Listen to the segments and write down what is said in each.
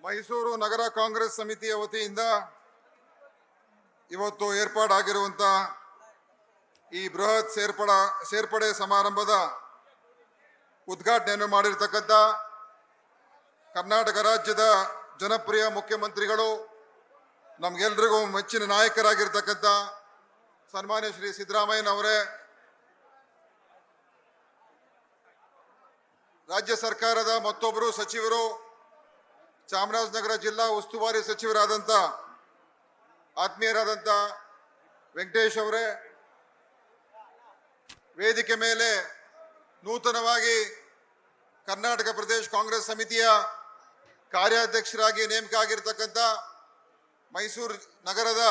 ಮೈಸೂರು ನಗರ ಕಾಂಗ್ರೆಸ್ ಸಮಿತಿಯ ವತಿಯಿಂದ ಇವತ್ತು ಏರ್ಪಾಡಾಗಿರುವಂತ ಈ ಬೃಹತ್ ಸೇರ್ಪಡೆ ಸಮಾರಂಭದ ಉದ್ಘಾಟನೆಯನ್ನು ಮಾಡಿರ್ತಕ್ಕಂಥ ಕರ್ನಾಟಕ ರಾಜ್ಯದ ಜನಪ್ರಿಯ ಮುಖ್ಯಮಂತ್ರಿಗಳು, ನಮಗೆಲ್ಲರಿಗೂ ಮೆಚ್ಚಿನ ನಾಯಕರಾಗಿರ್ತಕ್ಕಂಥ ಸನ್ಮಾನ್ಯ ಶ್ರೀ ಸಿದ್ದರಾಮಯ್ಯನವರೇ, ರಾಜ್ಯ ಸರ್ಕಾರದ ಮತ್ತೊಬ್ಬರು ಸಚಿವರು, ಚಾಮರಾಜನಗರ ಜಿಲ್ಲಾ ಉಸ್ತುವಾರಿ ಸಚಿವರಾದಂಥ ಆತ್ಮೀಯರಾದಂಥ ವೆಂಕಟೇಶ್ ಅವರೇ, ವೇದಿಕೆ ಮೇಲೆ ನೂತನವಾಗಿ ಕರ್ನಾಟಕ ಪ್ರದೇಶ ಕಾಂಗ್ರೆಸ್ ಸಮಿತಿಯ ಕಾರ್ಯಾಧ್ಯಕ್ಷರಾಗಿ ನೇಮಕ ಆಗಿರ್ತಕ್ಕಂಥ ಮೈಸೂರು ನಗರದ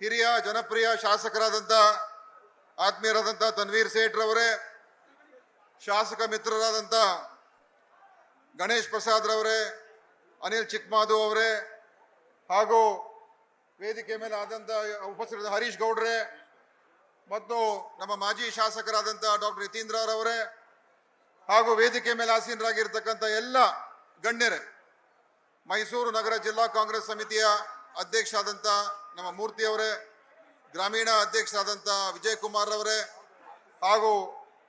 ಹಿರಿಯ ಜನಪ್ರಿಯ ಶಾಸಕರಾದಂಥ ಆತ್ಮೀಯರಾದಂಥ ತನ್ವೀರ್ ಸೇಠ್ರವರೇ, ಶಾಸಕ ಮಿತ್ರರಾದಂಥ ಗಣೇಶ್ ಪ್ರಸಾದ್ ರವರೇ, ಅನಿಲ್ ಚಿಕ್ಕಮಾದು ಅವರೇ, ಹಾಗೂ ವೇದಿಕೆ ಮೇಲೆ ಆದಂಥ ಉಪಸ್ಥಿತ ಹರೀಶ್ ಗೌಡ್ರೆ ಮತ್ತು ನಮ್ಮ ಮಾಜಿ ಶಾಸಕರಾದಂಥ ಡಾಕ್ಟರ್ ಯತೀಂದ್ರರವರೇ, ಹಾಗೂ ವೇದಿಕೆ ಮೇಲೆ ಆಸೀನರಾಗಿರ್ತಕ್ಕಂಥ ಎಲ್ಲ ಗಣ್ಯರೇ, ಮೈಸೂರು ನಗರ ಜಿಲ್ಲಾ ಕಾಂಗ್ರೆಸ್ ಸಮಿತಿಯ ಅಧ್ಯಕ್ಷ ಆದಂಥ ನಮ್ಮ ಮೂರ್ತಿ ಅವರೇ, ಗ್ರಾಮೀಣ ಅಧ್ಯಕ್ಷರಾದಂಥ ವಿಜಯ್ ಕುಮಾರ್ ಅವರೇ, ಹಾಗೂ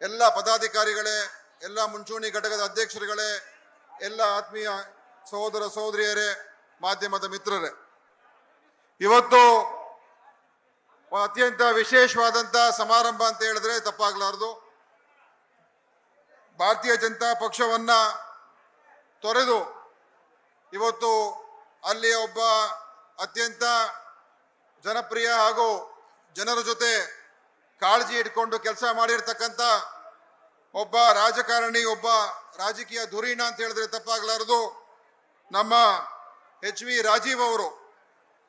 ಎಲ್ಲ ಪದಾಧಿಕಾರಿಗಳೇ, ಎಲ್ಲ ಮುಂಚೂಣಿ ಘಟಕದ ಅಧ್ಯಕ್ಷರುಗಳೇ, ಎಲ್ಲ ಆತ್ಮೀಯ ಸಹೋದರ ಸಹೋದರಿಯರೇ, ಮಾಧ್ಯಮದ ಮಿತ್ರರೇ, ಇವತ್ತು ಅತ್ಯಂತ ವಿಶೇಷವಾದಂಥ ಸಮಾರಂಭ ಅಂತ ಹೇಳಿದ್ರೆ ತಪ್ಪಾಗಲಾರದು. ಭಾರತೀಯ ಜನತಾ ಪಕ್ಷವನ್ನ ತೊರೆದು ಇವತ್ತು ಅಲ್ಲಿಯ ಒಬ್ಬ ಅತ್ಯಂತ ಜನಪ್ರಿಯ ಹಾಗೂ ಜನರ ಜೊತೆ ಕಾಳಜಿ ಇಟ್ಕೊಂಡು ಕೆಲಸ ಮಾಡಿರ್ತಕ್ಕಂಥ ಒಬ್ಬ ರಾಜಕಾರಣಿ, ಒಬ್ಬ ರಾಜಕೀಯ ಧುರೀಣ ಅಂತ ಹೇಳಿದ್ರೆ ತಪ್ಪಾಗಲಾರದು. ನಮ್ಮ HV ರಾಜೀವ್ ಅವರು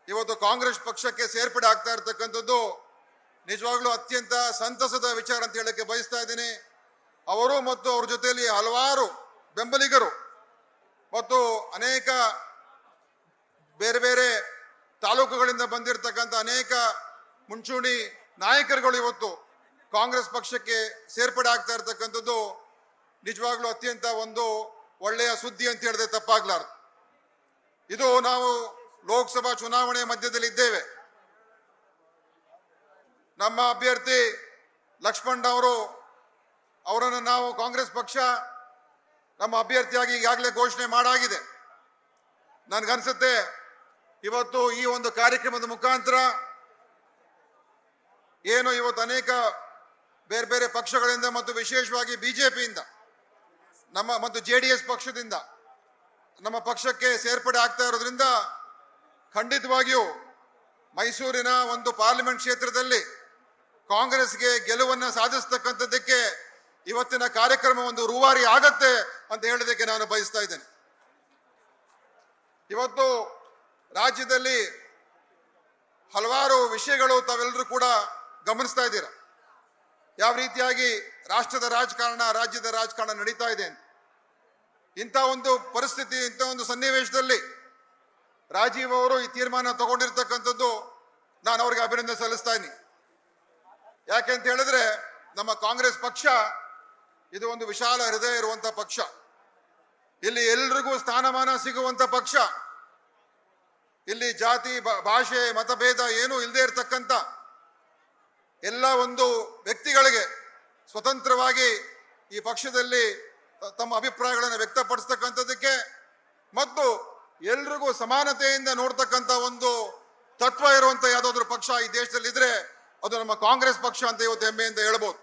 ಇವತ್ತು ಕಾಂಗ್ರೆಸ್ ಪಕ್ಷಕ್ಕೆ ಸೇರ್ಪಡೆ ಆಗ್ತಾ ಇರ್ತಕ್ಕಂಥದ್ದು ನಿಜವಾಗ್ಲೂ ಅತ್ಯಂತ ಸಂತಸದ ವಿಚಾರ ಅಂತ ಹೇಳಕ್ಕೆ ಬಯಸ್ತಾ ಇದ್ದೀನಿ. ಅವರು ಮತ್ತು ಅವ್ರ ಜೊತೆಯಲ್ಲಿ ಹಲವಾರು ಬೆಂಬಲಿಗರು ಮತ್ತು ಅನೇಕ ಬೇರೆ ಬೇರೆ ತಾಲೂಕುಗಳಿಂದ ಬಂದಿರತಕ್ಕಂಥ ಅನೇಕ ಮುಂಚೂಣಿ ನಾಯಕರುಗಳು ಇವತ್ತು ಕಾಂಗ್ರೆಸ್ ಪಕ್ಷಕ್ಕೆ ಸೇರ್ಪಡೆ ಆಗ್ತಾ ಇರ್ತಕ್ಕಂಥದ್ದು ನಿಜವಾಗ್ಲೂ ಅತ್ಯಂತ ಒಂದು ಒಳ್ಳೆಯ ಸುದ್ದಿ ಅಂತ ಹೇಳಿದ್ರೆ ತಪ್ಪಾಗ್ಲಾರ್ದು. ಇದು ನಾವು ಲೋಕಸಭಾ ಚುನಾವಣೆ ಮಧ್ಯದಲ್ಲಿ ಇದ್ದೇವೆ. ನಮ್ಮ ಅಭ್ಯರ್ಥಿ ಲಕ್ಷ್ಮಣ್ ಅವರನ್ನು ನಾವು ಕಾಂಗ್ರೆಸ್ ಪಕ್ಷ ನಮ್ಮ ಅಭ್ಯರ್ಥಿಯಾಗಿ ಈಗಾಗಲೇ ಘೋಷಣೆ ಮಾಡಾಗಿದೆ. ನನ್ಗನ್ಸುತ್ತೆ ಇವತ್ತು ಈ ಒಂದು ಕಾರ್ಯಕ್ರಮದ ಮುಖಾಂತರ ಏನು ಇವತ್ತು ಅನೇಕ ಬೇರೆ ಬೇರೆ ಪಕ್ಷಗಳಿಂದ ಮತ್ತು ವಿಶೇಷವಾಗಿ ಬಿಜೆಪಿಯಿಂದ ಮತ್ತು JDS ಪಕ್ಷದಿಂದ ನಮ್ಮ ಪಕ್ಷಕ್ಕೆ ಸೇರ್ಪಡೆ ಆಗ್ತಾ ಇರೋದ್ರಿಂದ ಖಂಡಿತವಾಗಿಯೂ ಮೈಸೂರಿನ ಒಂದು ಪಾರ್ಲಿಮೆಂಟ್ ಕ್ಷೇತ್ರದಲ್ಲಿ ಕಾಂಗ್ರೆಸ್ಗೆ ಗೆಲುವನ್ನು ಸಾಧಿಸ್ತಕ್ಕಂಥದ್ದಕ್ಕೆ ಇವತ್ತಿನ ಕಾರ್ಯಕ್ರಮ ಒಂದು ರೂವಾರಿ ಆಗತ್ತೆ ಅಂತ ಹೇಳೋದಕ್ಕೆ ನಾನು ಬಯಸ್ತಾ ಇದ್ದೇನೆ. ಇವತ್ತು ರಾಜ್ಯದಲ್ಲಿ ಹಲವಾರು ವಿಷಯಗಳು ತಾವೆಲ್ಲರೂ ಕೂಡ ಗಮನಿಸ್ತಾ ಇದ್ದೀರಾ, ಯಾವ ರೀತಿಯಾಗಿ ರಾಜ್ಯದ ರಾಜಕಾರಣ ನಡೀತಾ ಇದೆ ಅಂತ. ಇಂಥ ಒಂದು ಪರಿಸ್ಥಿತಿ, ಇಂಥ ಒಂದು ಸನ್ನಿವೇಶದಲ್ಲಿ ರಾಜೀವ್ ಅವರು ಈ ತೀರ್ಮಾನ ತಗೊಂಡಿರ್ತಕ್ಕಂಥದ್ದು ನಾನು ಅವ್ರಿಗೆ ಅಭಿನಂದನೆ ಸಲ್ಲಿಸ್ತಾ ಇದ್ದೀನಿ. ಯಾಕೆಂತ ಹೇಳಿದ್ರೆ ನಮ್ಮ ಕಾಂಗ್ರೆಸ್ ಪಕ್ಷ ಇದು ಒಂದು ವಿಶಾಲ ಹೃದಯ ಇರುವಂತ ಪಕ್ಷ, ಇಲ್ಲಿ ಎಲ್ರಿಗೂ ಸ್ಥಾನಮಾನ ಸಿಗುವಂತ ಪಕ್ಷ, ಇಲ್ಲಿ ಜಾತಿ ಭಾಷೆ ಮತಭೇದ ಏನೂ ಇಲ್ಲದೆ ಇರತಕ್ಕಂಥ ಎಲ್ಲ ಒಂದು ವ್ಯಕ್ತಿಗಳಿಗೆ ಸ್ವತಂತ್ರವಾಗಿ ಈ ಪಕ್ಷದಲ್ಲಿ ತಮ್ಮ ಅಭಿಪ್ರಾಯಗಳನ್ನು ವ್ಯಕ್ತಪಡಿಸ್ತಕ್ಕಂಥದ್ದಕ್ಕೆ ಮತ್ತು ಎಲ್ರಿಗೂ ಸಮಾನತೆಯಿಂದ ನೋಡ್ತಕ್ಕಂಥ ಒಂದು ತತ್ವ ಇರುವಂತ ಯಾವುದಾದ್ರೂ ಪಕ್ಷ ಈ ದೇಶದಲ್ಲಿ ಇದ್ರೆ ಅದು ನಮ್ಮ ಕಾಂಗ್ರೆಸ್ ಪಕ್ಷ ಅಂತ ಇವತ್ತು ಹೆಮ್ಮೆಯಿಂದ ಹೇಳ್ಬೋದು.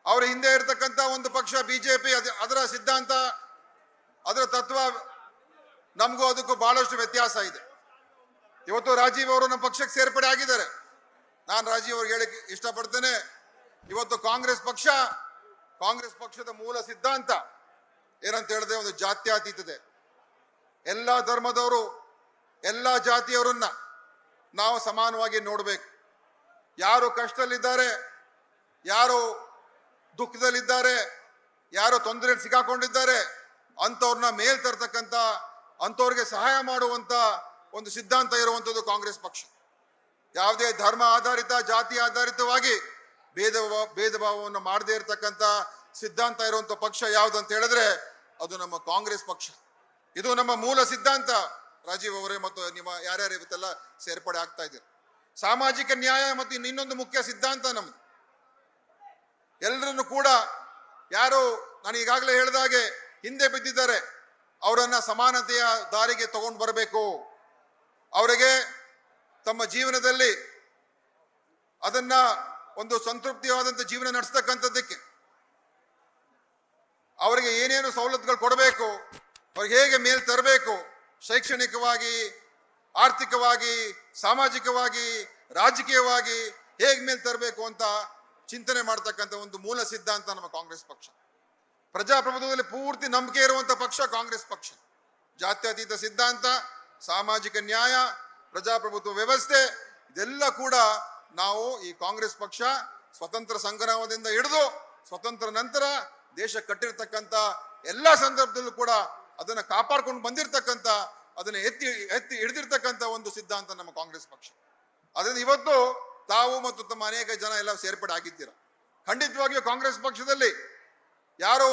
ಅವರ ಹಿಂದೆ ಇರತಕ್ಕಂಥ ಒಂದು ಪಕ್ಷ ಬಿಜೆಪಿ, ಅದರ ಸಿದ್ಧಾಂತ, ಅದರ ತತ್ವ ನಮಗೂ ಅದಕ್ಕೂ ಬಹಳಷ್ಟು ವ್ಯತ್ಯಾಸ ಇದೆ. ಇವತ್ತು ರಾಜೀವ್ ಅವರು ನಮ್ಮ ಪಕ್ಷಕ್ಕೆ ಸೇರ್ಪಡೆ ಆಗಿದ್ದಾರೆ. ನಾನು ರಾಜೀವ್ ಅವ್ರಿಗೆ ಹೇಳಕ್ಕೆ ಇಷ್ಟಪಡ್ತೇನೆ, ಇವತ್ತು ಕಾಂಗ್ರೆಸ್ ಪಕ್ಷದ ಮೂಲ ಸಿದ್ಧಾಂತ ಏನಂತ ಹೇಳಿದ್ರೆ ಒಂದು ಜಾತ್ಯತೀತತೆ. ಎಲ್ಲ ಧರ್ಮದವರು, ಎಲ್ಲ ಜಾತಿಯವರನ್ನ ನಾವು ಸಮಾನವಾಗಿ ನೋಡಬೇಕು. ಯಾರು ಕಷ್ಟದಲ್ಲಿದ್ದಾರೆ, ಯಾರು ದುಃಖದಲ್ಲಿದ್ದಾರೆ, ಯಾರು ತೊಂದರೆಯಲ್ಲಿ ಸಿಕ್ಕಾಕೊಂಡಿದ್ದಾರೆ ಅಂಥವ್ರನ್ನ ಮೇಲ್ ತರ್ತಕ್ಕಂಥ, ಅಂಥವ್ರಿಗೆ ಸಹಾಯ ಮಾಡುವಂತ ಒಂದು ಸಿದ್ಧಾಂತ ಇರುವಂಥದ್ದು ಕಾಂಗ್ರೆಸ್ ಪಕ್ಷ. ಯಾವುದೇ ಧರ್ಮ ಆಧಾರಿತ, ಜಾತಿ ಆಧಾರಿತವಾಗಿ ಭೇದ ಭಾವವನ್ನು ಮಾಡದೇ ಇರತಕ್ಕಂಥ ಸಿದ್ಧಾಂತ ಇರುವಂತ ಪಕ್ಷ ಯಾವ್ದು ಅಂತ ಹೇಳಿದ್ರೆ ಅದು ನಮ್ಮ ಕಾಂಗ್ರೆಸ್ ಪಕ್ಷ. ಇದು ನಮ್ಮ ಮೂಲ ಸಿದ್ಧಾಂತ. ರಾಜೀವ್ ಅವರೇ ಮತ್ತು ನಿಮ್ಮ ಯಾರ್ಯಾರು ಇವತ್ತೆಲ್ಲ ಸೇರ್ಪಡೆ ಆಗ್ತಾ ಇದ್ದೀರಿ. ಸಾಮಾಜಿಕ ನ್ಯಾಯ ಮತ್ತು ಇನ್ನೊಂದು ಮುಖ್ಯ ಸಿದ್ಧಾಂತ ನಮ್ದು. ಎಲ್ಲರನ್ನು ಕೂಡ ಯಾರು ನಾನು ಈಗಾಗಲೇ ಹೇಳಿದಾಗೆ ಹಿಂದೆ ಬಿದ್ದಿದ್ದಾರೆ ಅವರನ್ನ ಸಮಾನತೆಯ ದಾರಿಗೆ ತಗೊಂಡು ಬರಬೇಕು. ಅವರಿಗೆ ತಮ್ಮ ಜೀವನದಲ್ಲಿ ಅದನ್ನ ಒಂದು ಸಂತೃಪ್ತಿಯಾದಂಥ ಜೀವನ ನಡೆಸ್ತಕ್ಕಂಥದ್ದಕ್ಕೆ ಅವರಿಗೆ ಏನೇನು ಸವಲತ್ತುಗಳು ಕೊಡಬೇಕು, ಅವ್ರಿಗೆ ಹೇಗೆ ಮೇಲ್ ತರಬೇಕು, ಶೈಕ್ಷಣಿಕವಾಗಿ, ಆರ್ಥಿಕವಾಗಿ, ಸಾಮಾಜಿಕವಾಗಿ, ರಾಜಕೀಯವಾಗಿ ಹೇಗೆ ಮೇಲ್ ತರಬೇಕು ಅಂತ ಚಿಂತನೆ ಮಾಡ್ತಕ್ಕಂಥ ಒಂದು ಮೂಲ ಸಿದ್ಧಾಂತ ನಮ್ಮ ಕಾಂಗ್ರೆಸ್ ಪಕ್ಷ. ಪ್ರಜಾಪ್ರಭುತ್ವದಲ್ಲಿ ಪೂರ್ತಿ ನಂಬಿಕೆ ಇರುವಂತ ಪಕ್ಷ ಕಾಂಗ್ರೆಸ್ ಪಕ್ಷ. ಜಾತ್ಯತೀತ ಸಿದ್ಧಾಂತ, ಸಾಮಾಜಿಕ ನ್ಯಾಯ, ಪ್ರಜಾಪ್ರಭುತ್ವ ವ್ಯವಸ್ಥೆ ಇದೆಲ್ಲ ಕೂಡ ನಾವು ಈ ಕಾಂಗ್ರೆಸ್ ಪಕ್ಷ ಸ್ವತಂತ್ರ ಸಂಗ್ರಾಮದಿಂದ ಹಿಡಿದು ಸ್ವತಂತ್ರ ನಂತರ ದೇಶ ಕಟ್ಟಿರ್ತಕ್ಕಂಥ ಎಲ್ಲ ಸಂದರ್ಭದಲ್ಲೂ ಕೂಡ ಅದನ್ನ ಕಾಪಾಡ್ಕೊಂಡು ಬಂದಿರತಕ್ಕಂಥ, ಅದನ್ನ ಎತ್ತಿ ಹಿಡಿದಿರ್ತಕ್ಕಂಥ ಒಂದು ಸಿದ್ಧಾಂತ ನಮ್ಮ ಕಾಂಗ್ರೆಸ್ ಪಕ್ಷ. ಅದರಿಂದ ಇವತ್ತು ತಾವು ಮತ್ತು ತಮ್ಮ ಅನೇಕ ಜನ ಎಲ್ಲ ಸೇರ್ಪಡೆ ಆಗಿದ್ದೀರ. ಖಂಡಿತವಾಗಿಯೂ ಕಾಂಗ್ರೆಸ್ ಪಕ್ಷದಲ್ಲಿ ಯಾರು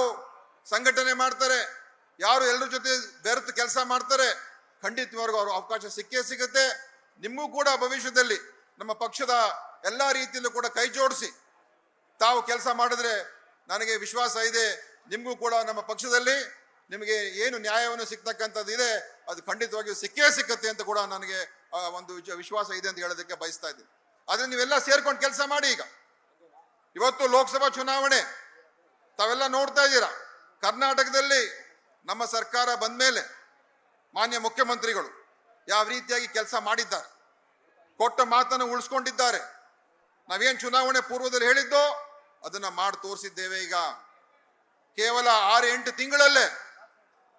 ಸಂಘಟನೆ ಮಾಡ್ತಾರೆ, ಯಾರು ಎಲ್ಲರ ಜೊತೆ ಬೆರೆತು ಕೆಲಸ ಮಾಡ್ತಾರೆ, ಖಂಡಿತವರೆಗೂ ಅವ್ರ ಅವಕಾಶ ಸಿಕ್ಕೇ ಸಿಗುತ್ತೆ. ನಿಮಗೂ ಕೂಡ ಭವಿಷ್ಯದಲ್ಲಿ ನಮ್ಮ ಪಕ್ಷದ ಎಲ್ಲಾ ರೀತಿಯಲ್ಲೂ ಕೂಡ ಕೈ ಜೋಡಿಸಿ ತಾವು ಕೆಲಸ ಮಾಡಿದ್ರೆ ನನಗೆ ವಿಶ್ವಾಸ ಇದೆ, ನಿಮಗೂ ಕೂಡ ನಮ್ಮ ಪಕ್ಷದಲ್ಲಿ ನಿಮಗೆ ಏನು ನ್ಯಾಯವನ್ನು ಸಿಗ್ತಕ್ಕಂಥದ್ದು ಇದೆ ಅದು ಖಂಡಿತವಾಗಿಯೂ ಸಿಕ್ಕೇ ಸಿಕ್ಕತ್ತೆ ಅಂತ ಕೂಡ ನನಗೆ ಒಂದು ವಿಶ್ವಾಸ ಇದೆ ಅಂತ ಹೇಳೋದಕ್ಕೆ ಬಯಸ್ತಾ ಇದ್ದೀನಿ. ಆದ್ರೆ ನೀವೆಲ್ಲ ಸೇರ್ಕೊಂಡು ಕೆಲಸ ಮಾಡಿ. ಈಗ ಇವತ್ತು ಲೋಕಸಭಾ ಚುನಾವಣೆ ತಾವೆಲ್ಲ ನೋಡ್ತಾ ಇದ್ದೀರಾ. ಕರ್ನಾಟಕದಲ್ಲಿ ನಮ್ಮ ಸರ್ಕಾರ ಬಂದ ಮೇಲೆ ಮಾನ್ಯ ಮುಖ್ಯಮಂತ್ರಿಗಳು ಯಾವ ರೀತಿಯಾಗಿ ಕೆಲಸ ಮಾಡಿದ್ದಾರೆ, ಕೊಟ್ಟ ಮಾತನ್ನು ಉಳಿಸ್ಕೊಂಡಿದ್ದಾರೆ. ನಾವೇನ್ ಚುನಾವಣೆ ಪೂರ್ವದಲ್ಲಿ ಹೇಳಿದ್ದೋ ಅದನ್ನ ಮಾಡಿ ತೋರಿಸಿದ್ದೇವೆ. ಈಗ ಕೇವಲ 6-8 ತಿಂಗಳಲ್ಲೇ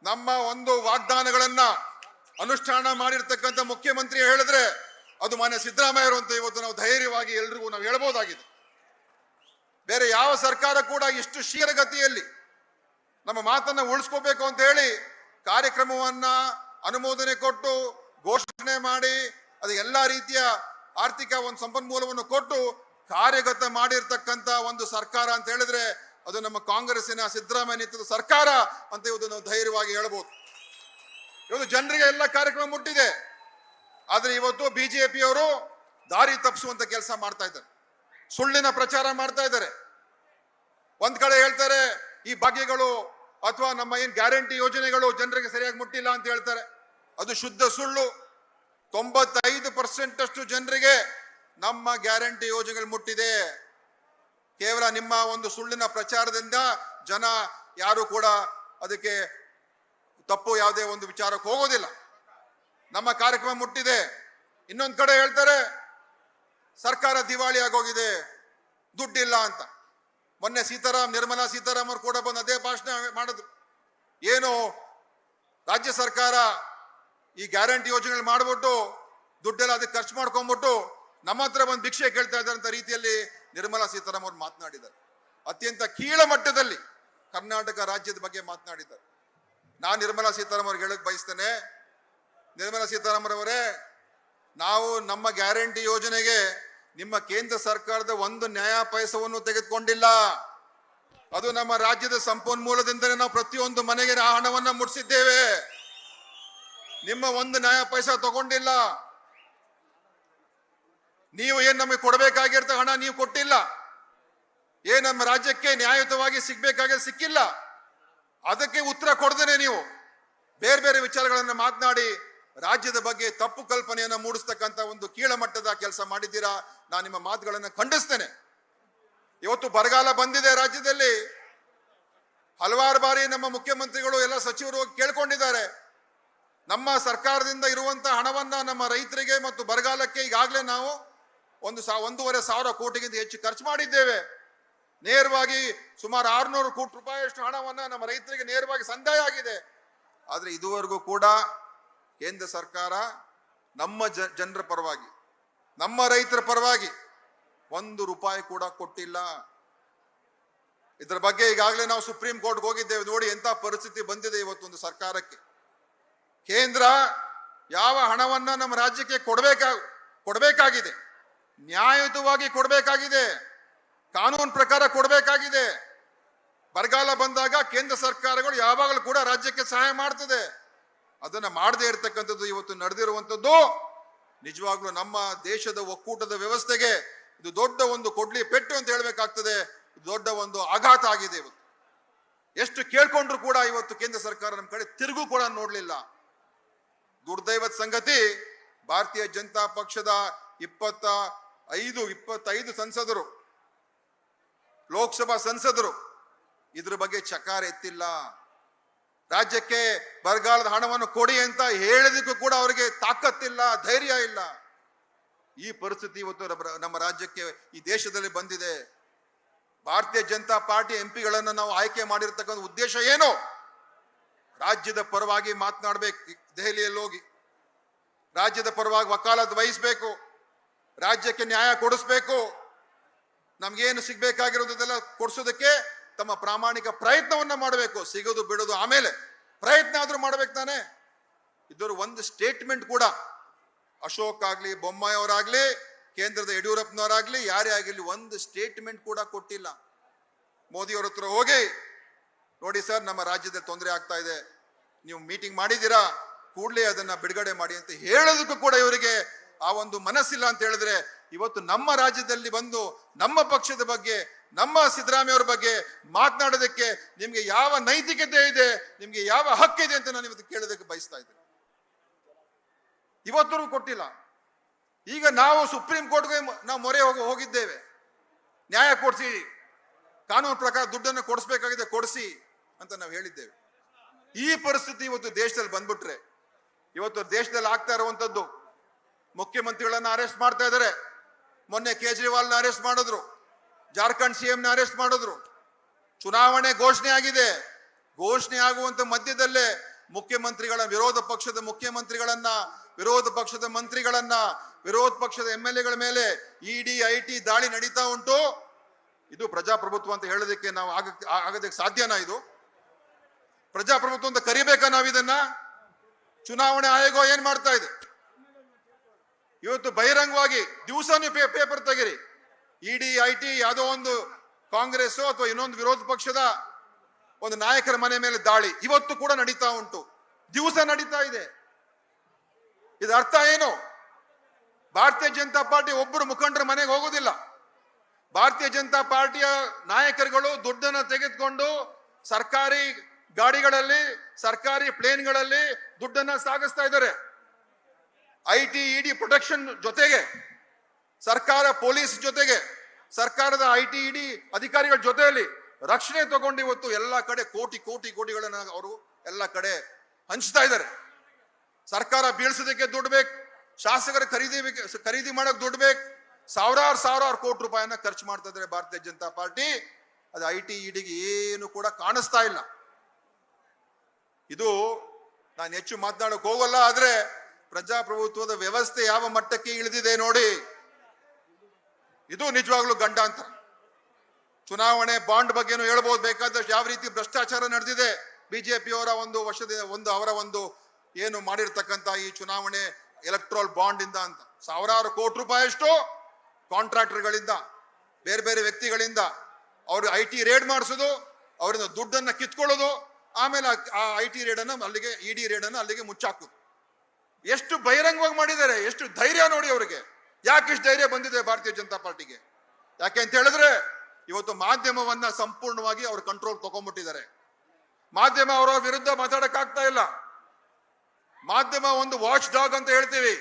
ನಮ್ಮ ಒಂದು ವಾಗ್ದಾನಗಳನ್ನ ಅನುಷ್ಠಾನ ಮಾಡಿರ್ತಕ್ಕಂಥ ಮುಖ್ಯಮಂತ್ರಿ ಹೇಳಿದ್ರೆ ಅದು ಮಾನ್ಯ ಸಿದ್ದರಾಮಯ್ಯರು ಅಂತ ಇವತ್ತು ನಾವು ಧೈರ್ಯವಾಗಿ ಎಲ್ರಿಗೂ ನಾವು ಹೇಳ್ಬೋದಾಗಿದೆ. ಬೇರೆ ಯಾವ ಸರ್ಕಾರ ಕೂಡ ಇಷ್ಟು ಶೀಘ್ರಗತಿಯಲ್ಲಿ ನಮ್ಮ ಮಾತನ್ನ ಉಳಿಸ್ಕೋಬೇಕು ಅಂತ ಹೇಳಿ ಕಾರ್ಯಕ್ರಮವನ್ನ ಅನುಮೋದನೆ ಕೊಟ್ಟು ಘೋಷಣೆ ಮಾಡಿ ಅದು ಎಲ್ಲಾ ರೀತಿಯ ಆರ್ಥಿಕ ಒಂದು ಸಂಪನ್ಮೂಲವನ್ನು ಕೊಟ್ಟು ಕಾರ್ಯಗತ ಮಾಡಿರ್ತಕ್ಕಂಥ ಒಂದು ಸರ್ಕಾರ ಅಂತ ಹೇಳಿದ್ರೆ ಅದು ನಮ್ಮ ಕಾಂಗ್ರೆಸ್ಸಿನ ಸಿದ್ದರಾಮಯ್ಯ ನೇತೃತ್ವದ ಸರ್ಕಾರ ಅಂತ ಇವತ್ತು ನಾವು ಧೈರ್ಯವಾಗಿ ಹೇಳ್ಬೋದು. ಇವತ್ತು ಜನರಿಗೆ ಎಲ್ಲ ಕಾರ್ಯಕ್ರಮ ಮುಟ್ಟಿದೆ. ಆದ್ರೆ ಇವತ್ತು ಬಿಜೆಪಿಯವರು ದಾರಿ ತಪ್ಪಿಸುವಂತ ಕೆಲಸ ಮಾಡ್ತಾ ಇದ್ದಾರೆ, ಸುಳ್ಳಿನ ಪ್ರಚಾರ ಮಾಡ್ತಾ ಇದ್ದಾರೆ. ಒಂದ್ ಕಡೆ ಹೇಳ್ತಾರೆ ಈ ಭಾಗ್ಯಗಳು ಅಥವಾ ನಮ್ಮ ಏನ್ ಗ್ಯಾರಂಟಿ ಯೋಜನೆಗಳು ಜನರಿಗೆ ಸರಿಯಾಗಿ ಮುಟ್ಟಿಲ್ಲ ಅಂತ ಹೇಳ್ತಾರೆ. ಅದು ಶುದ್ಧ ಸುಳ್ಳು. 95% ಅಷ್ಟು ಜನರಿಗೆ ನಮ್ಮ ಗ್ಯಾರಂಟಿ ಯೋಜನೆಗಳು ಮುಟ್ಟಿದೆ. ಕೇವಲ ನಿಮ್ಮ ಒಂದು ಸುಳ್ಳಿನ ಪ್ರಚಾರದಿಂದ ಜನ ಯಾರು ಕೂಡ ಅದಕ್ಕೆ ತಪ್ಪು ಯಾವುದೇ ಒಂದು ವಿಚಾರಕ್ಕೆ ಹೋಗೋದಿಲ್ಲ. ನಮ್ಮ ಕಾರ್ಯಕ್ರಮ ಮುಟ್ಟಿದೆ. ಇನ್ನೊಂದು ಕಡೆ ಹೇಳ್ತಾರೆ ಸರ್ಕಾರ ದಿವಾಳಿ ಆಗೋಗಿದೆ, ದುಡ್ಡಿಲ್ಲ ಅಂತ. ಮೊನ್ನೆ ನಿರ್ಮಲಾ ಸೀತಾರಾಮ್ ಅವರು ಕೂಡ ಬಂದು ಅದೇ ಭಾಷಣ ಮಾಡಿದ್ರು. ಏನು ರಾಜ್ಯ ಸರ್ಕಾರ ಈ ಗ್ಯಾರಂಟಿ ಯೋಜನೆಗಳು ಮಾಡ್ಬಿಟ್ಟು ದುಡ್ಡೆಲ್ಲ ಅದಕ್ಕೆ ಖರ್ಚು ಮಾಡ್ಕೊಂಡ್ಬಿಟ್ಟು ನಮ್ಮ ಹತ್ರ ಬಂದು ಭಿಕ್ಷೆ ಕೇಳ್ತಾ ಇದ್ದಂತ ರೀತಿಯಲ್ಲಿ ನಿರ್ಮಲಾ ಸೀತಾರಾಮ್ ಅವರು ಮಾತನಾಡಿದ್ದಾರೆ. ಅತ್ಯಂತ ಕೀಳ ಮಟ್ಟದಲ್ಲಿ ಕರ್ನಾಟಕ ರಾಜ್ಯದ ಬಗ್ಗೆ ಮಾತನಾಡಿದ್ದಾರೆ. ನಾನು ನಿರ್ಮಲಾ ಸೀತಾರಾಮ್ ಅವ್ರಿಗೆ ಹೇಳಕ್ ಬಯಸ್ತೇನೆ, ನಿರ್ಮಲಾ ಸೀತಾರಾಮ್ ಅವರೇ, ನಾವು ನಮ್ಮ ಗ್ಯಾರಂಟಿ ಯೋಜನೆಗೆ ನಿಮ್ಮ ಕೇಂದ್ರ ಸರ್ಕಾರದ ಒಂದು ನ್ಯಾಯ ಪೈಸವನ್ನು ತೆಗೆದುಕೊಂಡಿಲ್ಲ. ಅದು ನಮ್ಮ ರಾಜ್ಯದ ಸಂಪನ್ಮೂಲದಿಂದಲೇ ನಾವು ಪ್ರತಿಯೊಂದು ಮನೆಗೆ ಆ ಹಣವನ್ನ ಮುಟ್ಟಿಸಿದ್ದೇವೆ. ನಿಮ್ಮ ಒಂದು ನ್ಯಾಯ ಪೈಸಾ ತಗೊಂಡಿಲ್ಲ. ನೀವು ಏನ್ ನಮಗೆ ಕೊಡಬೇಕಾಗಿರ್ತ ಹಣ ನೀವು ಕೊಟ್ಟಿಲ್ಲ. ಏನ್ ನಮ್ಮ ರಾಜ್ಯಕ್ಕೆ ನ್ಯಾಯಯುತವಾಗಿ ಸಿಗ್ಬೇಕಾಗಿ ಸಿಕ್ಕಿಲ್ಲ. ಅದಕ್ಕೆ ಉತ್ತರ ಕೊಡದೇನೆ ನೀವು ಬೇರೆ ಬೇರೆ ವಿಚಾರಗಳನ್ನ ಮಾತನಾಡಿ ರಾಜ್ಯದ ಬಗ್ಗೆ ತಪ್ಪು ಕಲ್ಪನೆಯನ್ನ ಮೂಡಿಸ್ತಕ್ಕಂಥ ಒಂದು ಕೀಳಮಟ್ಟದ ಕೆಲಸ ಮಾಡಿದ್ದೀರಾ. ನಾನು ನಿಮ್ಮ ಮಾತುಗಳನ್ನ ಖಂಡಿಸ್ತೇನೆ. ಇವತ್ತು ಬರಗಾಲ ಬಂದಿದೆ ರಾಜ್ಯದಲ್ಲಿ. ಹಲವಾರು ಬಾರಿ ನಮ್ಮ ಮುಖ್ಯಮಂತ್ರಿಗಳು ಎಲ್ಲ ಸಚಿವರು ಕೇಳ್ಕೊಂಡಿದ್ದಾರೆ. ನಮ್ಮ ಸರ್ಕಾರದಿಂದ ಇರುವಂತಹ ಹಣವನ್ನ ನಮ್ಮ ರೈತರಿಗೆ ಮತ್ತು ಬರಗಾಲಕ್ಕೆ ಈಗಾಗಲೇ ನಾವು 1,500 ಕೋಟಿಗಿಂತ ಹೆಚ್ಚು ಖರ್ಚು ಮಾಡಿದ್ದೇವೆ. ನೇರವಾಗಿ ಸುಮಾರು 600 ಕೋಟಿ ರೂಪಾಯಿಯಷ್ಟು ಹಣವನ್ನ ನಮ್ಮ ರೈತರಿಗೆ ನೇರವಾಗಿ ಸಂದಾಯ ಆಗಿದೆ. ಆದ್ರೆ ಇದುವರೆಗೂ ಕೂಡ ಕೇಂದ್ರ ಸರ್ಕಾರ ನಮ್ಮ ಜನರ ಪರವಾಗಿ, ನಮ್ಮ ರೈತರ ಪರವಾಗಿ 1 ರೂಪಾಯಿ ಕೂಡ ಕೊಟ್ಟಿಲ್ಲ. ಇದರ ಬಗ್ಗೆ ಈಗಾಗಲೇ ನಾವು ಸುಪ್ರೀಂ ಕೋರ್ಟ್ಗೆ ಹೋಗಿದ್ದೇವೆ. ನೋಡಿ ಎಂತ ಪರಿಸ್ಥಿತಿ ಬಂದಿದೆ ಇವತ್ತೊಂದು ಸರ್ಕಾರಕ್ಕೆ. ಕೇಂದ್ರ ಯಾವ ಹಣವನ್ನ ನಮ್ಮ ರಾಜ್ಯಕ್ಕೆ ಕೊಡಬೇಕಾಗಿದೆ, ನ್ಯಾಯಯುತವಾಗಿ ಕೊಡಬೇಕಾಗಿದೆ, ಕಾನೂನು ಪ್ರಕಾರ ಕೊಡಬೇಕಾಗಿದೆ. ಬರಗಾಲ ಬಂದಾಗ ಕೇಂದ್ರ ಸರ್ಕಾರಗಳು ಯಾವಾಗಲೂ ಕೂಡ ರಾಜ್ಯಕ್ಕೆ ಸಹಾಯ ಮಾಡ್ತದೆ. ಅದನ್ನ ಮಾಡದೇ ಇರತಕ್ಕಂಥದ್ದು ಇವತ್ತು ನಡೆದಿರುವಂಥದ್ದು ನಿಜವಾಗ್ಲೂ ನಮ್ಮ ದೇಶದ ಒಕ್ಕೂಟದ ವ್ಯವಸ್ಥೆಗೆ ಇದು ದೊಡ್ಡ ಒಂದು ಕೊಡ್ಲಿ ಪೆಟ್ಟು ಅಂತ ಹೇಳ್ಬೇಕಾಗ್ತದೆ. ದೊಡ್ಡ ಒಂದು ಆಘಾತ ಆಗಿದೆ. ಇವತ್ತು ಎಷ್ಟು ಕೇಳ್ಕೊಂಡ್ರು ಕೂಡ ಇವತ್ತು ಕೇಂದ್ರ ಸರ್ಕಾರ ನಮ್ಮ ಕಡೆ ತಿರುಗು ಕೂಡ ನೋಡ್ಲಿಲ್ಲ. ದುರ್ದೈವದ ಸಂಗತಿ, ಭಾರತೀಯ ಜನತಾ ಪಕ್ಷದ 25 ಸಂಸದರು, ಲೋಕಸಭಾ ಸಂಸದರು ಇದ್ರ ಬಗ್ಗೆ ಚಕಾರ ಎತ್ತಿಲ್ಲ. ರಾಜ್ಯಕ್ಕೆ ಬರಗಾಲದ ಹಣವನ್ನು ಕೊಡಿ ಅಂತ ಹೇಳೋದಕ್ಕೂ ಕೂಡ ಅವರಿಗೆ ತಾಕತ್ತಿಲ್ಲ, ಧೈರ್ಯ ಇಲ್ಲ. ಈ ಪರಿಸ್ಥಿತಿ ಇವತ್ತು ನಮ್ಮ ರಾಜ್ಯಕ್ಕೆ, ಈ ದೇಶದಲ್ಲಿ ಬಂದಿದೆ. ಭಾರತೀಯ ಜನತಾ ಪಾರ್ಟಿ ಎಂಪಿಗಳನ್ನು ನಾವು ಆಯ್ಕೆ ಮಾಡಿರ್ತಕ್ಕಂಥ ಉದ್ದೇಶ ಏನು? ರಾಜ್ಯದ ಪರವಾಗಿ ಮಾತನಾಡಬೇಕು, ದೆಹಲಿಯಲ್ಲಿ ಹೋಗಿ ರಾಜ್ಯದ ಪರವಾಗಿ ವಕಾಲತ್ ವಹಿಸಬೇಕು, ರಾಜ್ಯಕ್ಕೆ ನ್ಯಾಯ ಕೊಡಿಸ್ಬೇಕು, ನಮ್ಗೇನು ಸಿಗ್ಬೇಕಾಗಿರೋದೆಲ್ಲ ಕೊಡಿಸೋದಕ್ಕೆ ತಮ್ಮ ಪ್ರಾಮಾಣಿಕ ಪ್ರಯತ್ನವನ್ನ ಮಾಡಬೇಕು. ಸಿಗೋದು ಬಿಡೋದು ಆಮೇಲೆ, ಪ್ರಯತ್ನ ಆದ್ರೂ ಮಾಡ್ಬೇಕು ತಾನೆ. ಇದರ ಒಂದು ಸ್ಟೇಟ್ಮೆಂಟ್ ಕೂಡ ಅಶೋಕ್ ಆಗ್ಲಿ, ಬೊಮ್ಮಾಯಿ ಅವರಾಗ್ಲಿ, ಕೇಂದ್ರದ ಯಡಿಯೂರಪ್ಪನವರಾಗ್ಲಿ, ಯಾರೇ ಆಗಿರ್ಲಿ ಒಂದು ಸ್ಟೇಟ್ಮೆಂಟ್ ಕೂಡ ಕೊಟ್ಟಿಲ್ಲ. ಮೋದಿ ಅವ್ರ ಹತ್ರ ಹೋಗಿ ನೋಡಿ ಸರ್, ನಮ್ಮ ರಾಜ್ಯದಲ್ಲಿ ತೊಂದರೆ ಆಗ್ತಾ ಇದೆ, ನೀವು ಮೀಟಿಂಗ್ ಮಾಡಿದ್ದೀರಾ, ಕೂಡಲೇ ಅದನ್ನ ಬಿಡುಗಡೆ ಮಾಡಿ ಅಂತ ಹೇಳೋದಕ್ಕೂ ಕೂಡ ಇವರಿಗೆ ಆ ಒಂದು ಮನಸ್ಸಿಲ್ಲ ಅಂತ ಹೇಳಿದ್ರೆ, ಇವತ್ತು ನಮ್ಮ ರಾಜ್ಯದಲ್ಲಿ ಬಂದು ನಮ್ಮ ಪಕ್ಷದ ಬಗ್ಗೆ, ನಮ್ಮ ಸಿದ್ದರಾಮಯ್ಯ ಅವರ ಬಗ್ಗೆ ಮಾತನಾಡೋದಕ್ಕೆ ನಿಮ್ಗೆ ಯಾವ ನೈತಿಕತೆ ಇದೆ, ನಿಮ್ಗೆ ಯಾವ ಹಕ್ಕಿದೆ ಅಂತ ನಾನು ಇವತ್ತು ಕೇಳೋದಕ್ಕೆ ಬಯಸ್ತಾ ಇದ್ದೇನೆ. ಇವತ್ತೂ ಕೊಟ್ಟಿಲ್ಲ. ಈಗ ನಾವು ಸುಪ್ರೀಂ ಕೋರ್ಟ್ಗೆ ನಾವು ಮೊರೆ ಹೋಗಿದ್ದೇವೆ, ನ್ಯಾಯ ಕೊಡಿಸಿ, ಕಾನೂನು ಪ್ರಕಾರ ದುಡ್ಡನ್ನು ಕೊಡಿಸ್ಬೇಕಾಗಿದೆ ಕೊಡಿಸಿ ಅಂತ ನಾವು ಹೇಳಿದ್ದೇವೆ. ಈ ಪರಿಸ್ಥಿತಿ ಇವತ್ತು ದೇಶದಲ್ಲಿ ಬಂದ್ಬಿಟ್ರೆ, ಇವತ್ತು ದೇಶದಲ್ಲಿ ಆಗ್ತಾ ಇರುವಂತದ್ದು, ಮುಖ್ಯಮಂತ್ರಿಗಳನ್ನ ಅರೆಸ್ಟ್ ಮಾಡ್ತಾ ಇದ್ದಾರೆ. ಮೊನ್ನೆ ಕೇಜ್ರಿವಾಲ್ನ ಅರೆಸ್ಟ್ ಮಾಡಿದ್ರು, ಜಾರ್ಖಂಡ್ ಸಿಎಂನ ಅರೆಸ್ಟ್ ಮಾಡಿದ್ರು. ಚುನಾವಣೆ ಘೋಷಣೆ ಆಗಿದೆ. ಘೋಷಣೆ ಆಗುವಂತ ಮಧ್ಯದಲ್ಲೇ ಮುಖ್ಯಮಂತ್ರಿಗಳ, ವಿರೋಧ ಪಕ್ಷದ ಮುಖ್ಯಮಂತ್ರಿಗಳನ್ನ, ವಿರೋಧ ಪಕ್ಷದ ಮಂತ್ರಿಗಳನ್ನ, ವಿರೋಧ ಪಕ್ಷದ MLA ಮೇಲೆ ಇಡಿ ಐಟಿ ದಾಳಿ ನಡೀತಾ ಉಂಟು. ಇದು ಪ್ರಜಾಪ್ರಭುತ್ವ ಅಂತ ಹೇಳೋದಕ್ಕೆ ನಾವು ಆಗೋದಕ್ಕೆ ಸಾಧ್ಯನಾ? ಇದು ಪ್ರಜಾಪ್ರಭುತ್ವ ಅಂತ ಕರಿಬೇಕಾ ನಾವು ಇದನ್ನ? ಚುನಾವಣೆ ಆಯೋಗ ಏನ್ ಮಾಡ್ತಾ ಇದೆ? ಇವತ್ತು ಬಹಿರಂಗವಾಗಿ ದಿವಸ ನೀವು ಪೇಪರ್ ತೆಗಿರಿ, ಇಡಿ ಐಟಿ ಯಾವುದೋ ಒಂದು ಕಾಂಗ್ರೆಸ್ ಅಥವಾ ಇನ್ನೊಂದು ವಿರೋಧ ಪಕ್ಷದ ಒಂದು ನಾಯಕರ ಮನೆ ಮೇಲೆ ದಾಳಿ ಇವತ್ತು ಕೂಡ ನಡೀತಾ ಉಂಟು, ದಿವಸ ನಡೀತಾ ಇದೆ. ಇದರ ಅರ್ಥ ಏನು? ಭಾರತೀಯ ಜನತಾ ಪಾರ್ಟಿ ಒಬ್ಬರು ಮುಖಂಡರ ಮನೆಗೆ ಹೋಗೋದಿಲ್ಲ. ಭಾರತೀಯ ಜನತಾ ಪಾರ್ಟಿಯ ನಾಯಕರುಗಳು ದುಡ್ಡನ್ನು ತೆಗೆದುಕೊಂಡು ಸರ್ಕಾರಿ ಗಾಡಿಗಳಲ್ಲಿ, ಸರ್ಕಾರಿ ಪ್ಲೇನ್ಗಳಲ್ಲಿ ದುಡ್ಡನ್ನ ಸಾಗಿಸ್ತಾ ಇದ್ದಾರೆ. ಐಟಿ ಇಡಿ ಪ್ರೊಟೆಕ್ಷನ್ ಜೊತೆಗೆ, ಸರ್ಕಾರ ಪೊಲೀಸ್ ಜೊತೆಗೆ, ಸರ್ಕಾರದ ಐಟಿ ಇಡಿ ಅಧಿಕಾರಿಗಳ ಜೊತೆಯಲ್ಲಿ ರಕ್ಷಣೆ ತಗೊಂಡು ಇವತ್ತು ಎಲ್ಲ ಕಡೆ ಕೋಟಿಗಳನ್ನ ಅವರು ಎಲ್ಲ ಕಡೆ ಹಂಚ್ತಾ ಇದ್ದಾರೆ. ಸರ್ಕಾರ ಬೀಳ್ಸೋದಕ್ಕೆ ದುಡ್ಡು ಬೇಕು, ಶಾಸಕರ ಖರೀದಿ ಮಾಡಕ್ ದುಡ್ಡು ಬೇಕು, ಸಾವಿರಾರು ಕೋಟಿ ರೂಪಾಯಿಯನ್ನ ಖರ್ಚು ಮಾಡ್ತಾ ಇದ್ದಾರೆ ಭಾರತೀಯ ಜನತಾ ಪಾರ್ಟಿ. ಅದು ಐಟಿ ಇಡಿಗೆ ಏನು ಕೂಡ ಕಾಣಿಸ್ತಾ ಇಲ್ಲ. ಇದು ನಾನು ಹೆಚ್ಚು ಮಾತನಾಡಕ್ ಹೋಗಲ್ಲ, ಆದ್ರೆ ಪ್ರಜಾಪ್ರಭುತ್ವದ ವ್ಯವಸ್ಥೆ ಯಾವ ಮಟ್ಟಕ್ಕೆ ಇಳಿದಿದೆ ನೋಡಿ. ಇದು ನಿಜವಾಗ್ಲೂ ಗಂಡಾಂತರ. ಚುನಾವಣೆ ಬಾಂಡ್ ಬಗ್ಗೆನೂ ಹೇಳ್ಬೋದು ಬೇಕಾದಷ್ಟು, ಯಾವ ರೀತಿ ಭ್ರಷ್ಟಾಚಾರ ನಡೆದಿದೆ ಬಿಜೆಪಿಯವರ ಅವರ ಒಂದು ಏನು ಮಾಡಿರ್ತಕ್ಕಂಥ ಈ ಚುನಾವಣೆ ಎಲೆಕ್ಟ್ರಲ್ ಬಾಂಡ್ ಇಂದ ಅಂತ ಸಾವಿರಾರು ಕೋಟಿ ರೂಪಾಯಿ ಅಷ್ಟು ಕಾಂಟ್ರಾಕ್ಟರ್ಗಳಿಂದ, ಬೇರೆ ಬೇರೆ ವ್ಯಕ್ತಿಗಳಿಂದ ಅವರು ಐಟಿ ರೇಡ್ ಮಾಡಿಸೋದು, ಅವರಿಂದ ದುಡ್ಡನ್ನ ಕಿತ್ಕೊಳ್ಳೋದು, ಆಮೇಲೆ ಆ ಐಟಿ ರೇಡ್ ಅನ್ನ ಅಲ್ಲಿಗೆ, ಇಡಿ ರೇಡ್ ಅನ್ನ ಅಲ್ಲಿಗೆ ಮುಚ್ಚಾಕೋದು. ಎಷ್ಟು ಬಹಿರಂಗವಾಗಿ ಮಾಡಿದ್ದಾರೆ, ಎಷ್ಟು ಧೈರ್ಯ ನೋಡಿ ಅವರಿಗೆ. ಯಾಕೆ ಇಷ್ಟು ಧೈರ್ಯ ಬಂದಿದೆ ಭಾರತೀಯ ಜನತಾ ಪಾರ್ಟಿಗೆ? ಯಾಕೆ ಅಂತ ಹೇಳಿದ್ರೆ ಇವತ್ತು ಮಾಧ್ಯಮವನ್ನ ಸಂಪೂರ್ಣವಾಗಿ ಅವ್ರ ಕಂಟ್ರೋಲ್ ತಗೊಂಡ್ಬಿಟ್ಟಿದ್ದಾರೆ. ಮಾಧ್ಯಮ ಅವರ ವಿರುದ್ಧ ಮಾತಾಡಕ್ ಆಗ್ತಾ ಇಲ್ಲ. ಮಾಧ್ಯಮ ಒಂದು ವಾಚ್ ಡಾಗ್ ಅಂತ ಹೇಳ್ತೀವಿ.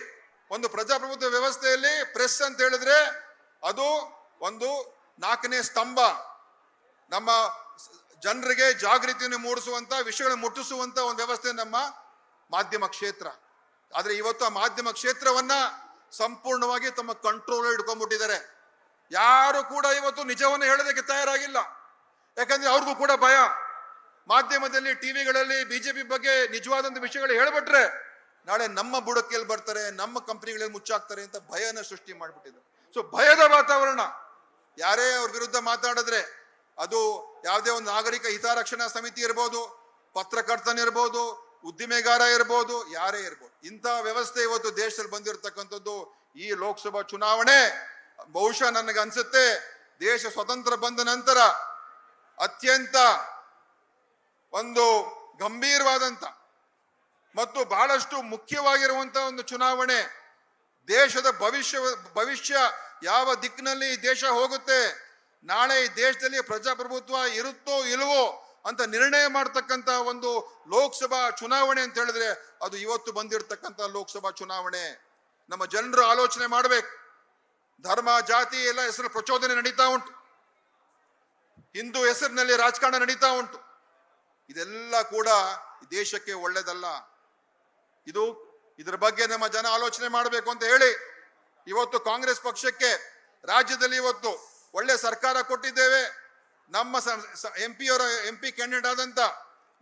ಒಂದು ಪ್ರಜಾಪ್ರಭುತ್ವ ವ್ಯವಸ್ಥೆಯಲ್ಲಿ ಪ್ರೆಸ್ ಅಂತ ಹೇಳಿದ್ರೆ ಅದು ಒಂದು 4ನೇ ಸ್ತಂಭ. ನಮ್ಮ ಜನರಿಗೆ ಜಾಗೃತಿಯನ್ನು ಮೂಡಿಸುವಂತ, ವಿಷಯಗಳನ್ನು ಮುಟ್ಟಿಸುವಂತ ಒಂದು ವ್ಯವಸ್ಥೆ ನಮ್ಮ ಮಾಧ್ಯಮ ಕ್ಷೇತ್ರ. ಆದ್ರೆ ಇವತ್ತು ಆ ಮಾಧ್ಯಮ ಕ್ಷೇತ್ರವನ್ನ ಸಂಪೂರ್ಣವಾಗಿ ತಮ್ಮ ಕಂಟ್ರೋಲ್ ಇಟ್ಕೊಂಡ್ಬಿಟ್ಟಿದ್ದಾರೆ. ಯಾರು ಕೂಡ ಇವತ್ತು ನಿಜವನ್ನು ಹೇಳೋದಕ್ಕೆ ತಯಾರಾಗಿಲ್ಲ. ಯಾಕಂದ್ರೆ ಅವ್ರಿಗೂ ಕೂಡ ಭಯ. ಮಾಧ್ಯಮದಲ್ಲಿ, ಟಿವಿಗಳಲ್ಲಿ ಬಿಜೆಪಿ ಬಗ್ಗೆ ನಿಜವಾದಂತ ವಿಷಯಗಳು ಹೇಳ್ಬಿಟ್ರೆ ನಾಳೆ ನಮ್ಮ ಬುಡಕೆಯಲ್ಲಿ ಬರ್ತಾರೆ, ನಮ್ಮ ಕಂಪನಿಗಳಲ್ಲಿ ಮುಚ್ಚಾಕ್ತಾರೆ ಅಂತ ಭಯನ ಸೃಷ್ಟಿ ಮಾಡ್ಬಿಟ್ಟಿದ್ದಾರೆ. ಸೊ ಭಯದ ವಾತಾವರಣ. ಯಾರೇ ಅವ್ರ ವಿರುದ್ಧ ಮಾತಾಡಿದ್ರೆ ಅದು ಯಾವುದೇ ಒಂದು ನಾಗರಿಕ ಹಿತರಕ್ಷಣಾ ಸಮಿತಿ ಇರ್ಬೋದು, ಪತ್ರಕರ್ತನಿರ್ಬೋದು, ಉದ್ದಿಮೆಗಾರ ಇರ್ಬೋದು, ಯಾರೇ ಇರ್ಬೋದು, ಇಂಥ ವ್ಯವಸ್ಥೆ ಇವತ್ತು ದೇಶದಲ್ಲಿ ಬಂದಿರತಕ್ಕಂಥದ್ದು. ಈ ಲೋಕಸಭಾ ಚುನಾವಣೆ ಬಹುಶಃ ನನಗೆ ಅನ್ಸುತ್ತೆ ದೇಶ ಸ್ವತಂತ್ರ ಬಂದ ನಂತರ ಅತ್ಯಂತ ಒಂದು ಗಂಭೀರವಾದಂತ ಮತ್ತು ಬಹಳಷ್ಟು ಮುಖ್ಯವಾಗಿರುವಂತಹ ಒಂದು ಚುನಾವಣೆ. ದೇಶದ ಭವಿಷ್ಯ ಯಾವ ದಿಕ್ಕಿನಲ್ಲಿ ಈ ದೇಶ ಹೋಗುತ್ತೆ, ನಾಳೆ ಈ ದೇಶದಲ್ಲಿ ಪ್ರಜಾಪ್ರಭುತ್ವ ಇರುತ್ತೋ ಇಲ್ವೋ ಅಂತ ನಿರ್ಣಯ ಮಾಡತಕ್ಕಂತ ಒಂದು ಲೋಕಸಭಾ ಚುನಾವಣೆ ಅಂತ ಹೇಳಿದ್ರೆ ಅದು ಇವತ್ತು ಬಂದಿರತಕ್ಕಂತ ಲೋಕಸಭಾ ಚುನಾವಣೆ. ನಮ್ಮ ಜನರು ಆಲೋಚನೆ ಮಾಡಬೇಕು. ಧರ್ಮ ಜಾತಿ ಎಲ್ಲ ಹೆಸರು ಪ್ರಚೋದನೆ ನಡೀತಾ ಉಂಟು, ಹಿಂದೂ ಹೆಸರಿನಲ್ಲಿ ರಾಜಕಾರಣ ನಡೀತಾ ಉಂಟು. ಇದೆಲ್ಲ ಕೂಡ ದೇಶಕ್ಕೆ ಒಳ್ಳೇದಲ್ಲ. ಇದ್ರ ಬಗ್ಗೆ ನಮ್ಮ ಜನ ಆಲೋಚನೆ ಮಾಡಬೇಕು ಅಂತ ಹೇಳಿ ಇವತ್ತು ಕಾಂಗ್ರೆಸ್ ಪಕ್ಷಕ್ಕೆ ರಾಜ್ಯದಲ್ಲಿ ಇವತ್ತು ಒಳ್ಳೆ ಸರ್ಕಾರ ಕೊಟ್ಟಿದ್ದೇವೆ. ನಮ್ಮ ಎಂಪಿ ಕ್ಯಾಂಡಿಡೇಟ್ ಆದಂತ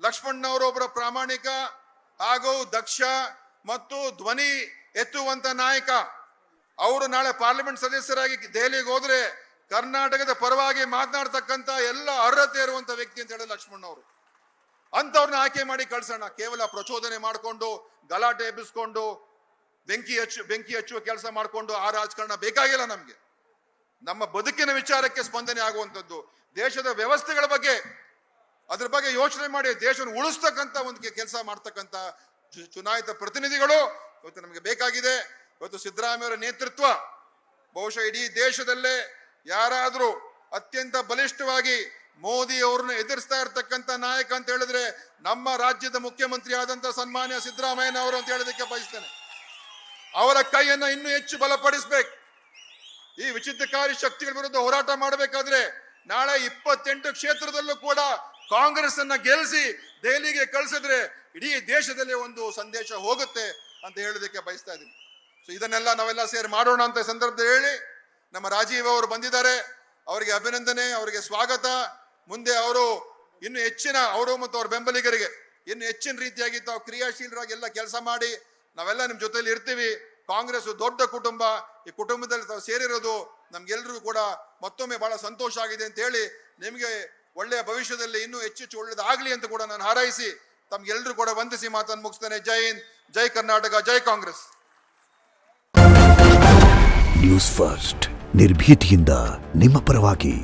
ಲಕ್ಷ್ಮಣ್ಣವರು ಒಬ್ಬರ ಪ್ರಾಮಾಣಿಕ ಹಾಗೂ ದಕ್ಷ ಮತ್ತು ಧ್ವನಿ ಎತ್ತುವಂತ ನಾಯಕ. ಅವರು ನಾಳೆ ಪಾರ್ಲಿಮೆಂಟ್ ಸದಸ್ಯರಾಗಿ ದೆಹಲಿಗೆ ಹೋದ್ರೆ ಕರ್ನಾಟಕದ ಪರವಾಗಿ ಮಾತನಾಡ್ತಕ್ಕಂತ ಎಲ್ಲ ಅರ್ಹತೆ ಇರುವಂತ ವ್ಯಕ್ತಿ ಅಂತ ಹೇಳಿ ಲಕ್ಷ್ಮಣ್ಣವರು. ಅಂತವ್ರನ್ನ ಆಯ್ಕೆ ಮಾಡಿ ಕಳ್ಸೋಣ. ಕೇವಲ ಪ್ರಚೋದನೆ ಮಾಡಿಕೊಂಡು ಗಲಾಟೆ ಎಬ್ಬಿಸ್ಕೊಂಡು ಬೆಂಕಿ ಹಚ್ಚುವ ಕೆಲಸ ಮಾಡಿಕೊಂಡು ಆ ರಾಜಕಾರಣ ಬೇಕಾಗಿಲ್ಲ ನಮ್ಗೆ. ನಮ್ಮ ಬದುಕಿನ ವಿಚಾರಕ್ಕೆ ಸ್ಪಂದನೆ ಆಗುವಂಥದ್ದು, ದೇಶದ ವ್ಯವಸ್ಥೆಗಳ ಬಗ್ಗೆ ಅದ್ರ ಬಗ್ಗೆ ಯೋಚನೆ ಮಾಡಿ ದೇಶವನ್ನು ಉಳಿಸ್ತಕ್ಕಂಥ ಒಂದು ಕೆಲಸ ಮಾಡ್ತಕ್ಕಂಥ ಚುನಾಯಿತ ಪ್ರತಿನಿಧಿಗಳು ಇವತ್ತು ನಮಗೆ ಬೇಕಾಗಿದೆ. ಇವತ್ತು ಸಿದ್ದರಾಮಯ್ಯವರ ನೇತೃತ್ವ ಬಹುಶಃ ಇಡೀ ದೇಶದಲ್ಲೇ ಯಾರಾದ್ರೂ ಅತ್ಯಂತ ಬಲಿಷ್ಠವಾಗಿ ಮೋದಿ ಅವ್ರನ್ನ ಎದುರಿಸ್ತಾ ಇರ್ತಕ್ಕಂಥ ನಾಯಕ ಅಂತ ಹೇಳಿದ್ರೆ ನಮ್ಮ ರಾಜ್ಯದ ಮುಖ್ಯಮಂತ್ರಿ ಆದಂತ ಸನ್ಮಾನ್ಯ ಸಿದ್ದರಾಮಯ್ಯನವರು ಅಂತ ಹೇಳೋದಕ್ಕೆ ಬಯಸ್ತೇನೆ. ಅವರ ಕೈಯನ್ನ ಇನ್ನೂ ಹೆಚ್ಚು ಬಲಪಡಿಸಬೇಕು. ಈ ವಿಚಿತ್ರಕಾರಿ ಶಕ್ತಿಗಳ ವಿರುದ್ಧ ಹೋರಾಟ ಮಾಡಬೇಕಾದ್ರೆ ನಾಳೆ 28 ಕ್ಷೇತ್ರದಲ್ಲೂ ಕೂಡ ಕಾಂಗ್ರೆಸ್ ಅನ್ನ ಗೆಲ್ಲಿಸಿ ದೆಹಲಿಗೆ ಕಳಿಸಿದ್ರೆ ಇಡೀ ದೇಶದಲ್ಲಿ ಒಂದು ಸಂದೇಶ ಹೋಗುತ್ತೆ ಅಂತ ಹೇಳೋದಕ್ಕೆ ಬಯಸ್ತಾ ಇದ್ದೀನಿ. ಸೊ ಇದನ್ನೆಲ್ಲ ನಾವೆಲ್ಲ ಸೇರಿ ಮಾಡೋಣ ಅಂತ ಸಂದರ್ಭದಲ್ಲಿ ಹೇಳಿ, ನಮ್ಮ ರಾಜೀವ್ ಅವರು ಬಂದಿದ್ದಾರೆ, ಅವರಿಗೆ ಅಭಿನಂದನೆ, ಅವರಿಗೆ ಸ್ವಾಗತ. ಮುಂದೆ ಅವರು ಇನ್ನು ಹೆಚ್ಚಿನ ಅವರು ಮತ್ತು ಅವ್ರ ಬೆಂಬಲಿಗರಿಗೆ ಇನ್ನು ಹೆಚ್ಚಿನ ರೀತಿಯಾಗಿ ತಾವು ಕ್ರಿಯಾಶೀಲರಾಗಿ ಎಲ್ಲ ಕೆಲಸ ಮಾಡಿ ನಾವೆಲ್ಲ ನಿಮ್ ಜೊತೆಲಿ ಇರ್ತೀವಿ. ಕಾಂಗ್ರೆಸ್ ದೊಡ್ಡ ಕುಟುಂಬ, ಈ ಕುಟುಂಬದಲ್ಲಿ ತಾವು ಸೇರಿರೋದು ನಮ್ಗೆಲ್ರಿಗೂ ಕೂಡ ಮತ್ತೊಮ್ಮೆ ಬಹಳ ಸಂತೋಷ ಆಗಿದೆ ಅಂತ ಹೇಳಿ, ನಿಮಗೆ ಒಳ್ಳೆಯ ಭವಿಷ್ಯದಲ್ಲಿ ಇನ್ನೂ ಹೆಚ್ಚು ಒಳ್ಳೇದಾಗ್ಲಿ ಅಂತ ಕೂಡ ನಾನು ಹಾರೈಸಿ ತಮ್ಗೆಲ್ರೂ ಕೂಡ ವಂದಿಸಿ ಮಾತನ್ನು ಮುಗಿಸ್ತೇನೆ. ಜೈ ಹಿಂದ್, ಜೈ ಕರ್ನಾಟಕ, ಜೈ ಕಾಂಗ್ರೆಸ್. ನ್ಯೂಸ್ ಫಸ್ಟ್ ನಿರ್ಭೀತಿಯಿಂದ ನಿಮ್ಮ ಪರವಾಗಿ.